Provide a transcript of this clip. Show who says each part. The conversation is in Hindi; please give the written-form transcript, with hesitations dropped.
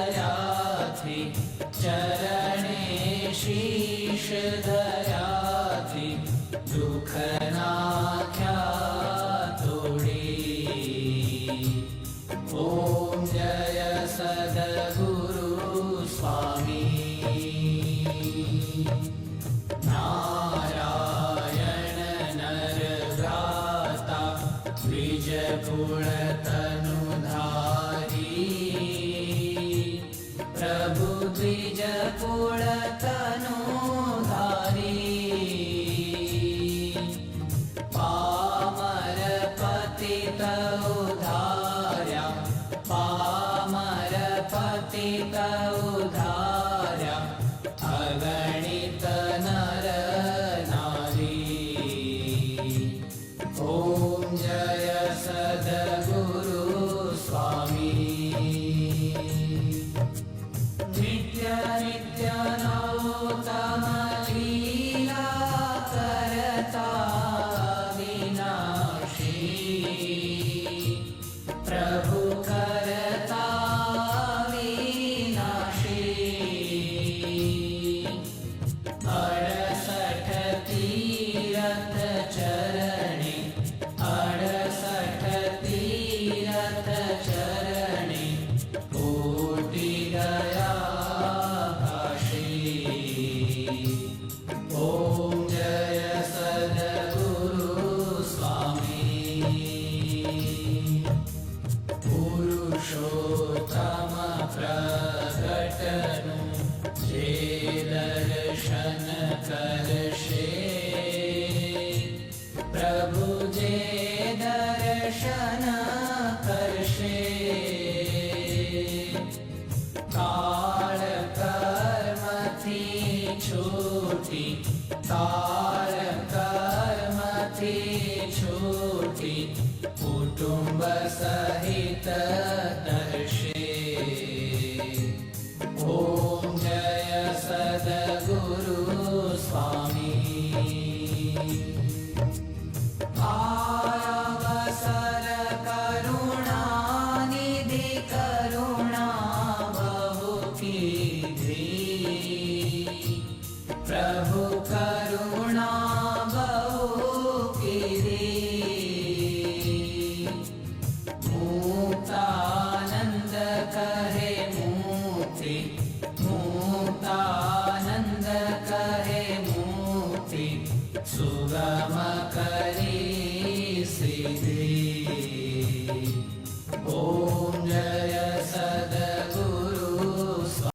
Speaker 1: दयाथी चरणे शीश दयाथी दुख नाख्या तोड़ी। ओम जय सद्गुरु स्वामी। नारायण नर भ्राता द्विज कुल तनुधारी। प्रभु द्विज कुल तनुधारी। पामर पतित उधार्या पामर पतित उधार्या अगणित नर नारी। ओम जय सद्गुरु स्वामी। नित्य नित्य नौतम लीला करता विनाशी। प्रभु करता विनाशी। 68 तीरथ चरणे 68 तीरथ चरणे कोटि गया काशी। ओम जय सद्गुरु स्वामी। पुरुषोत्तम प्रगटनु जे दर्शन करशे। प्रभु जे दर्शन करशे। काल कर्म थी छूटी काल कर्म थी छूटी कुटुंब सहित दर्शे। ओम जय सद्गुरु स्वामी। आयावसर करुणा निधि करुणा बहु कीधी। प्रभु करुणा बहु कीधी। मुक्तानंद कहे मुक्ति मुक्तानंद कहे मुक्ति सुगम करी सिद्धि। ओ